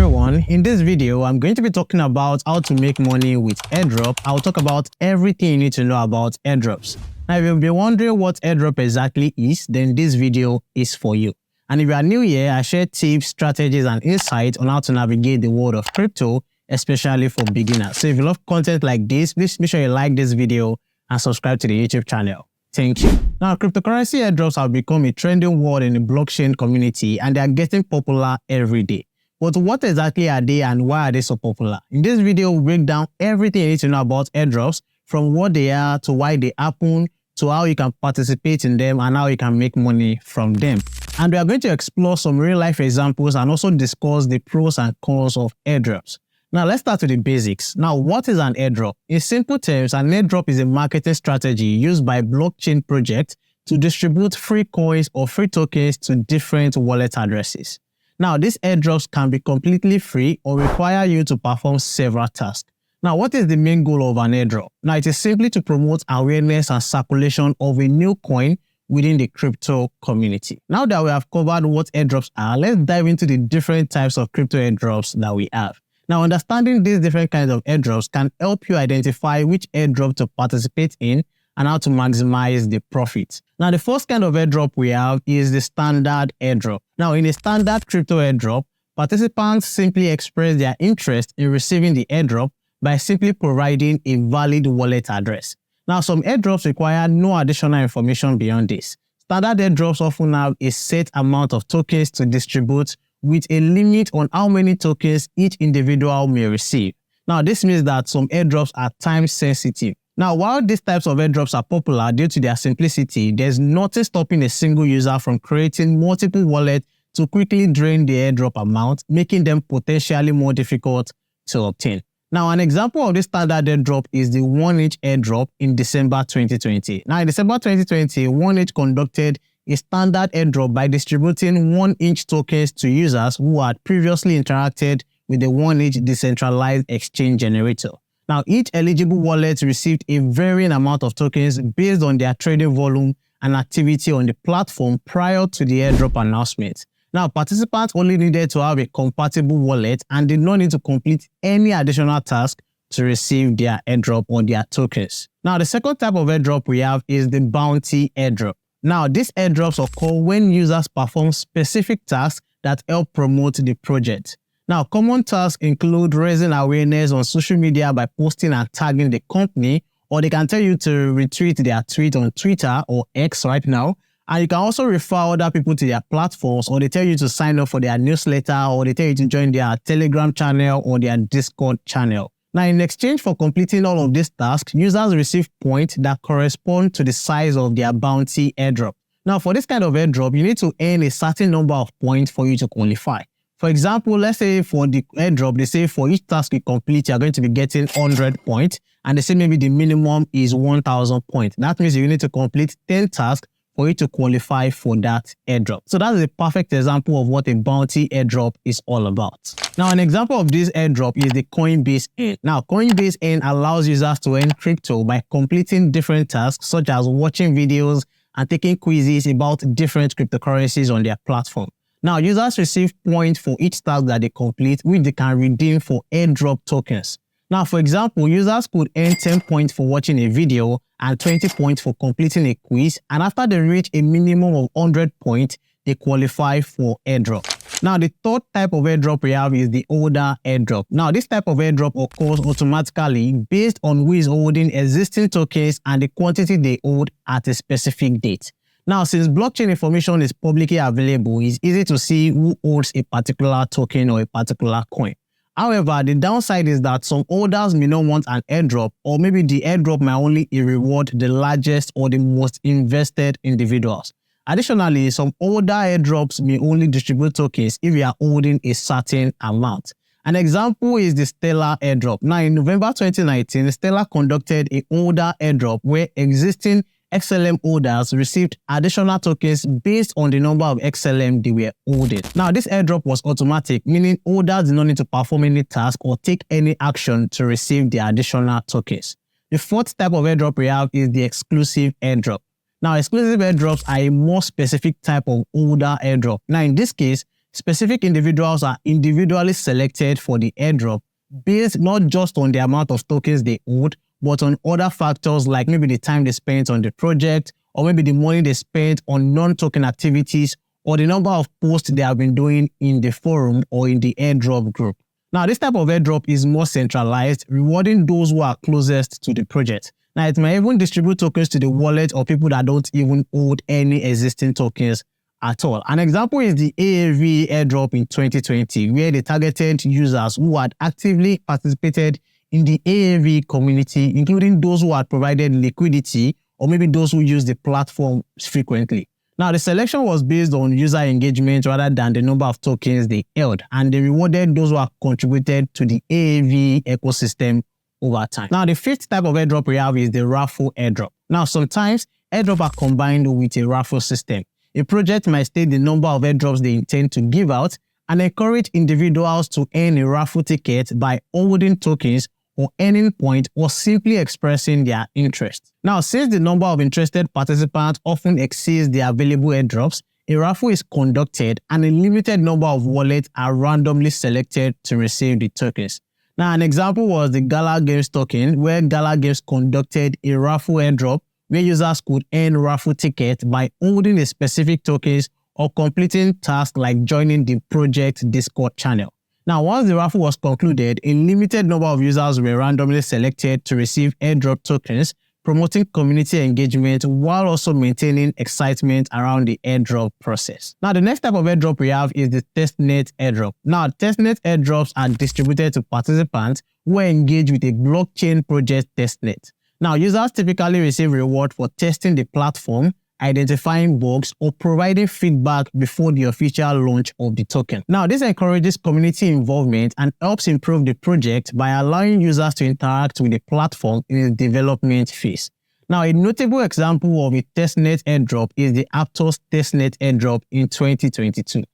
everyone, in this video I'm going to be talking about how to make money with airdrop. I'll talk about everything you need to know about airdrops. Now if you've been wondering what airdrop exactly is, then this video is for you. And if you are new here, I share tips, strategies and insights on how to navigate the world of crypto, especially for beginners. So if you love content like this, please make sure you like this video and subscribe to the YouTube channel. Thank you. Now, cryptocurrency airdrops have become a trending word in the blockchain community and they are getting popular every day. But what exactly are they and why are they so popular? In this video, we'll break down everything you need to know about airdrops, from what they are to why they happen, to how you can participate in them and how you can make money from them. And we are going to explore some real-life examples and also discuss the pros and cons of airdrops. Now, let's start with the basics. Now, what is an airdrop? In simple terms, an airdrop is a marketing strategy used by blockchain projects to distribute free coins or free tokens to different wallet addresses. Now, these airdrops can be completely free or require you to perform several tasks. Now, what is the main goal of an airdrop? Now, it is simply to promote awareness and circulation of a new coin within the crypto community. Now that we have covered what airdrops are, let's dive into the different types of crypto airdrops that we have. Now, understanding these different kinds of airdrops can help you identify which airdrop to participate in and how to maximize the profit. Now, the first kind of airdrop we have is the standard airdrop. Now, in a standard crypto airdrop, participants simply express their interest in receiving the airdrop by simply providing a valid wallet address. Now, some airdrops require no additional information beyond this. Standard airdrops often have a set amount of tokens to distribute with a limit on how many tokens each individual may receive. Now, this means that some airdrops are time sensitive. Now, while these types of airdrops are popular due to their simplicity, there's nothing stopping a single user from creating multiple wallets to quickly drain the airdrop amount, making them potentially more difficult to obtain. Now, an example of this standard airdrop is the 1inch airdrop in December 2020. Now, in December 2020, 1inch conducted a standard airdrop by distributing 1inch tokens to users who had previously interacted with the 1inch decentralized exchange generator. Now, each eligible wallet received a varying amount of tokens based on their trading volume and activity on the platform prior to the airdrop announcement. Now, participants only needed to have a compatible wallet and did not need to complete any additional task to receive their airdrop or their tokens. Now, the second type of airdrop we have is the bounty airdrop. Now, these airdrops occur when users perform specific tasks that help promote the project. Now, common tasks include raising awareness on social media by posting and tagging the company, or they can tell you to retweet their tweet on Twitter or X right now. And you can also refer other people to their platforms, or they tell you to sign up for their newsletter, or they tell you to join their Telegram channel or their Discord channel. Now, in exchange for completing all of these tasks, users receive points that correspond to the size of their bounty airdrop. Now, for this kind of airdrop, you need to earn a certain number of points for you to qualify. For example, let's say for the airdrop, they say for each task you complete, you're going to be getting 100 points, and they say maybe the minimum is 1,000 points. That means you need to complete 10 tasks for you to qualify for that airdrop. So that's a perfect example of what a bounty airdrop is all about. Now, an example of this airdrop is the Coinbase Earn. Now, Coinbase Earn allows users to earn crypto by completing different tasks such as watching videos and taking quizzes about different cryptocurrencies on their platform. Now, users receive points for each task that they complete, which they can redeem for airdrop tokens. Now, for example, users could earn 10 points for watching a video and 20 points for completing a quiz, and after they reach a minimum of 100 points, they qualify for airdrop. Now, the third type of airdrop we have is the holder airdrop. Now, this type of airdrop occurs automatically based on who is holding existing tokens and the quantity they hold at a specific date. Now, since blockchain information is publicly available, it's easy to see who holds a particular token or a particular coin. However, the downside is that some holders may not want an airdrop, or maybe the airdrop may only reward the largest or the most invested individuals. Additionally, some older airdrops may only distribute tokens if you are holding a certain amount. An example is the Stellar airdrop. Now, in November 2019, Stellar conducted an older airdrop where existing XLM holders received additional tokens based on the number of XLM they were holding. Now, this airdrop was automatic, meaning holders did not need to perform any task or take any action to receive the additional tokens. The fourth type of airdrop we have is the exclusive airdrop. Now, exclusive airdrops are a more specific type of holder airdrop. Now, in this case, specific individuals are individually selected for the airdrop based not just on the amount of tokens they hold, but on other factors like maybe the time they spent on the project, or maybe the money they spent on non-token activities, or the number of posts they have been doing in the forum or in the airdrop group. Now, this type of airdrop is more centralized, rewarding those who are closest to the project. Now, it may even distribute tokens to the wallet or people that don't even hold any existing tokens at all. An example is the AAV airdrop in 2020, where they targeted users who had actively participated in the AAV community, including those who had provided liquidity or maybe those who use the platform frequently. Now, the selection was based on user engagement rather than the number of tokens they held, and they rewarded those who have contributed to the AAV ecosystem over time. Now, the fifth type of airdrop we have is the raffle airdrop. Now, sometimes airdrop are combined with a raffle system. A project might state the number of airdrops they intend to give out and encourage individuals to earn a raffle ticket by holding tokens or earning points or simply expressing their interest. Now, since the number of interested participants often exceeds the available airdrops, a raffle is conducted and a limited number of wallets are randomly selected to receive the tokens. Now, an example was the Gala Games token, where Gala Games conducted a raffle airdrop where users could earn raffle tickets by holding a specific tokens or completing tasks like joining the project Discord channel. Now, once the raffle was concluded, a limited number of users were randomly selected to receive airdrop tokens, promoting community engagement while also maintaining excitement around the airdrop process. Now, the next type of airdrop we have is the testnet airdrop. Now, testnet airdrops are distributed to participants who are engaged with a blockchain project testnet. Now, users typically receive reward for testing the platform, identifying bugs, or providing feedback before the official launch of the token. Now, this encourages community involvement and helps improve the project by allowing users to interact with the platform in its development phase. Now, a notable example of a testnet airdrop is the Aptos testnet airdrop in 2022.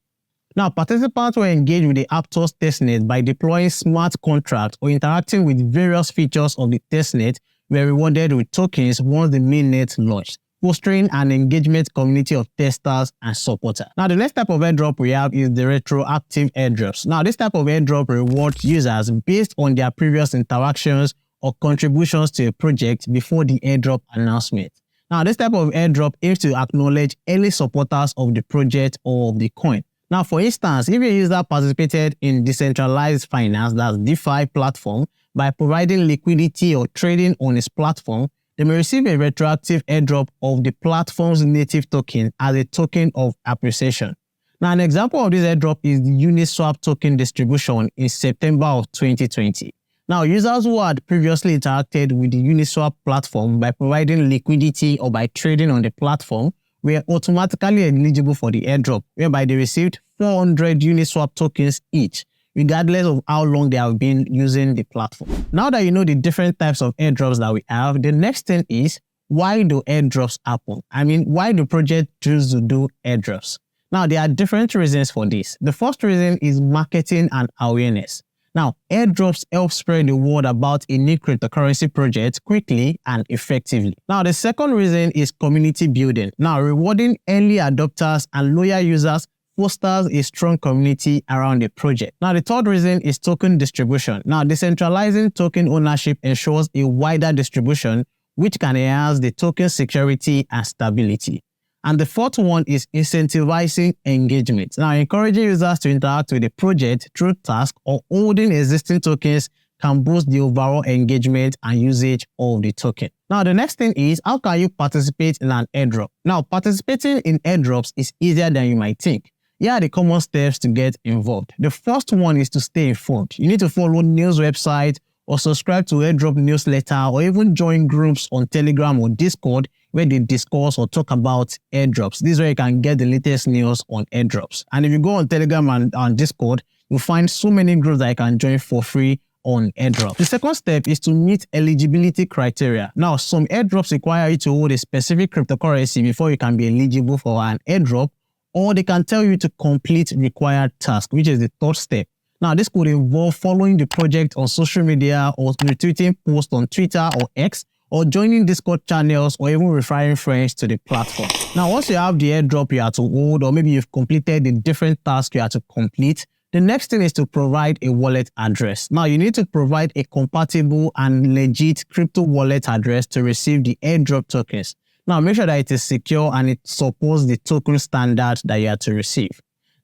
Now, participants were engaged with the Aptos testnet by deploying smart contracts or interacting with various features of the testnet were rewarded with tokens once the mainnet launched, fostering an engagement community of testers and supporters. Now, the next type of airdrop we have is the retroactive airdrops. Now, this type of airdrop rewards users based on their previous interactions or contributions to a project before the airdrop announcement. Now, this type of airdrop aims to acknowledge early supporters of the project or of the coin. Now, for instance, if a user participated in decentralized finance, that's DeFi platform, by providing liquidity or trading on its platform, they may receive a retroactive airdrop of the platform's native token as a token of appreciation. Now, an example of this airdrop is the Uniswap token distribution in September of 2020. Now, users who had previously interacted with the Uniswap platform by providing liquidity or by trading on the platform were automatically eligible for the airdrop, whereby they received 400 Uniswap tokens each, regardless of how long they have been using the platform. Now that you know the different types of airdrops that we have, the next thing is, why do airdrops happen? Why do projects choose to do airdrops? Now, there are different reasons for this. The first reason is marketing and awareness. Now, airdrops help spread the word about a new cryptocurrency project quickly and effectively. Now, the second reason is community building. Now, rewarding early adopters and loyal users fosters a strong community around the project. Now, the third reason is token distribution. Now, decentralizing token ownership ensures a wider distribution, which can enhance the token security and stability. And the fourth one is incentivizing engagement. Now, encouraging users to interact with the project through tasks or holding existing tokens can boost the overall engagement and usage of the token. Now, the next thing is, how can you participate in an airdrop? Now, participating in airdrops is easier than you might think. Here are the common steps to get involved. The first one is to stay informed. You need to follow news websites or subscribe to airdrop newsletter or even join groups on Telegram or Discord where they discuss or talk about airdrops. This is where you can get the latest news on airdrops. And if you go on Telegram and Discord, you'll find so many groups that you can join for free on airdrop. The second step is to meet eligibility criteria. Now, some airdrops require you to hold a specific cryptocurrency before you can be eligible for an airdrop, or they can tell you to complete required tasks, which is the third step. Now, this could involve following the project on social media or retweeting posts on Twitter or X, or joining Discord channels, or even referring friends to the platform. Now, once you have the airdrop you have to hold, or maybe you've completed the different tasks you have to complete, the next thing is to provide a wallet address. Now, you need to provide a compatible and legit crypto wallet address to receive the airdrop tokens. Now, make sure that it is secure and it supports the token standard that you have to receive.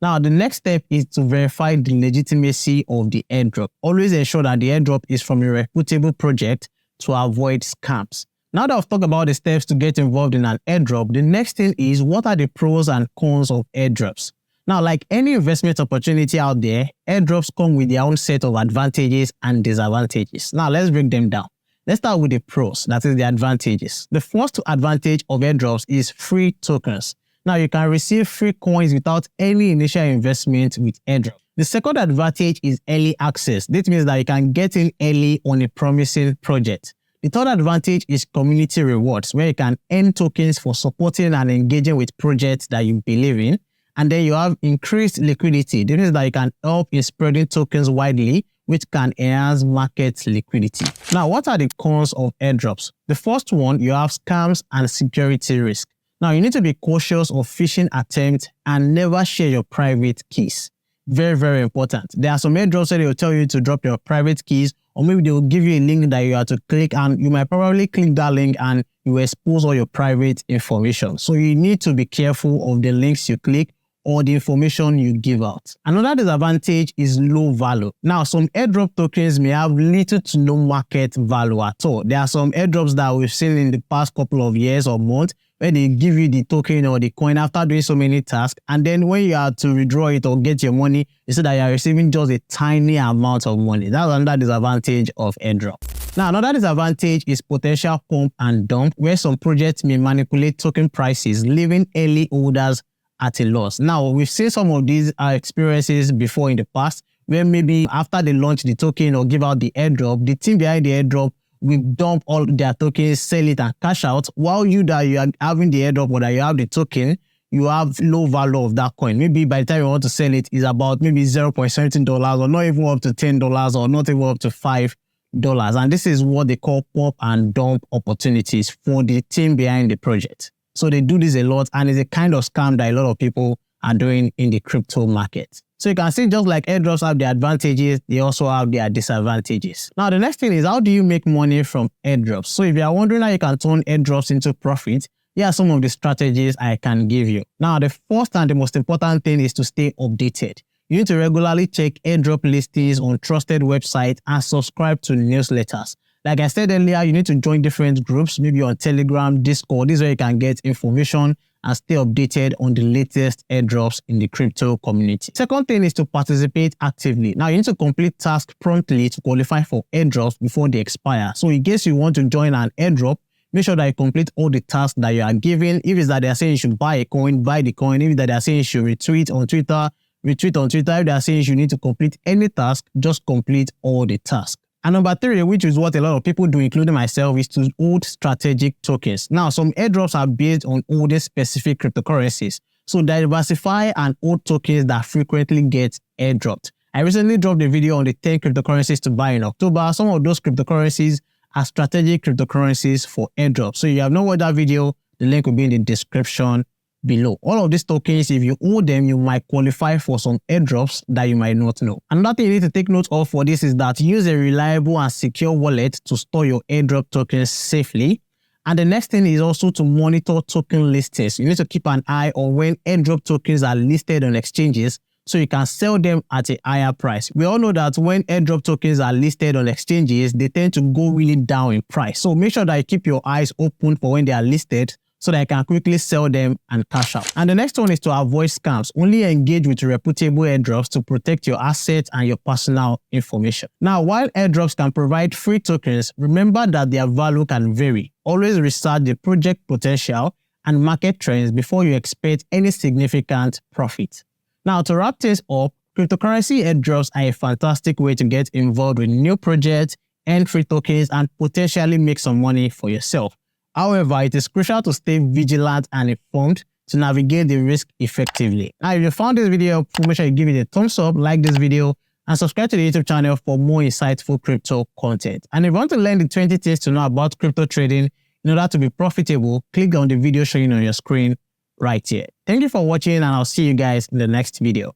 Now, the next step is to verify the legitimacy of the airdrop. Always ensure that the airdrop is from a reputable project to avoid scams. Now that I've talked about the steps to get involved in an airdrop, the next thing is, what are the pros and cons of airdrops? Now, like any investment opportunity out there, airdrops come with their own set of advantages and disadvantages. Now, let's break them down. Let's start with the pros, that is the advantages. The first advantage of airdrops is free tokens. Now, you can receive free coins without any initial investment with airdrop. The second advantage is early access. This means that you can get in early on a promising project. The third advantage is community rewards, where you can earn tokens for supporting and engaging with projects that you believe in. And then you have increased liquidity. This means that you can help in spreading tokens widely, which can enhance market liquidity. Now, what are the cons of airdrops? The first one, you have scams and security risk. Now, you need to be cautious of phishing attempts and never share your private keys. Very, very important. There are some airdrops that they will tell you to drop your private keys, or maybe they will give you a link that you have to click, and you might probably click that link and you will expose all your private information. So you need to be careful of the links you click or the information you give out. Another disadvantage is low value. Now, some airdrop tokens may have little to no market value at all. There are some airdrops that we've seen in the past couple of years or months where they give you the token or the coin after doing so many tasks, and then when you have to withdraw it or get your money, you see that you are receiving just a tiny amount of money. That's another disadvantage of airdrop. Now, another disadvantage is potential pump and dump, where some projects may manipulate token prices, leaving early holders at a loss. Now, we've seen some of these experiences before in the past, where maybe after they launch the token or give out the airdrop, the team behind the airdrop will dump all their tokens, sell it and cash out, while you that you are having the airdrop or that you have the token, you have low value of that coin. Maybe by the time you want to sell it, is about maybe $0.17 or not even up to $10 or not even up to $5. And this is what they call pump and dump opportunities for the team behind the project. So they do this a lot, and it's a kind of scam that a lot of people are doing in the crypto market. So you can see, just like airdrops have their advantages, they also have their disadvantages. Now, the next thing is, how do you make money from airdrops? So if you are wondering how you can turn airdrops into profit, here are some of the strategies I can give you. Now, the first and the most important thing is to stay updated. You need to regularly check airdrop listings on trusted websites and subscribe to newsletters. Like I said earlier, you need to join different groups, maybe on Telegram, Discord. This is where you can get information and stay updated on the latest airdrops in the crypto community. Second thing is to participate actively. Now, you need to complete tasks promptly to qualify for airdrops before they expire. So in case you want to join an airdrop, make sure that you complete all the tasks that you are given. If it's that they are saying you should buy a coin, buy the coin. If it's that they are saying you should retweet on Twitter, retweet on Twitter. If they are saying you need to complete any task, just complete all the tasks. And number three, which is what a lot of people do, including myself, is to hold strategic tokens. Now, some airdrops are based on holding specific cryptocurrencies. So diversify and hold tokens that frequently get airdropped. I recently dropped a video on the 10 cryptocurrencies to buy in October. Some of those cryptocurrencies are strategic cryptocurrencies for airdrops. So if you have not watched that video, the link will be in the description below. All of these tokens, if you hold them, you might qualify for some airdrops that you might not know. Another thing you need to take note of for this is that use a reliable and secure wallet to store your airdrop tokens safely. And the next thing is also to monitor token listings. You need to keep an eye on when airdrop tokens are listed on exchanges so you can sell them at a higher price. We all know that when airdrop tokens are listed on exchanges, they tend to go really down in price. So make sure that you keep your eyes open for when they are listed, so that I can quickly sell them and cash out. And the next one is to avoid scams. Only engage with reputable airdrops to protect your assets and your personal information. Now, while airdrops can provide free tokens, remember that their value can vary. Always research the project potential and market trends before you expect any significant profit. Now, to wrap things up, cryptocurrency airdrops are a fantastic way to get involved with new projects, earn free tokens, and potentially make some money for yourself. However, it is crucial to stay vigilant and informed to navigate the risk effectively. Now, if you found this video helpful, make sure you give it a thumbs up, like this video, and subscribe to the YouTube channel for more insightful crypto content. And if you want to learn the 20 things to know about crypto trading in order to be profitable, click on the video showing on your screen right here. Thank you for watching, and I'll see you guys in the next video.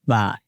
Bye.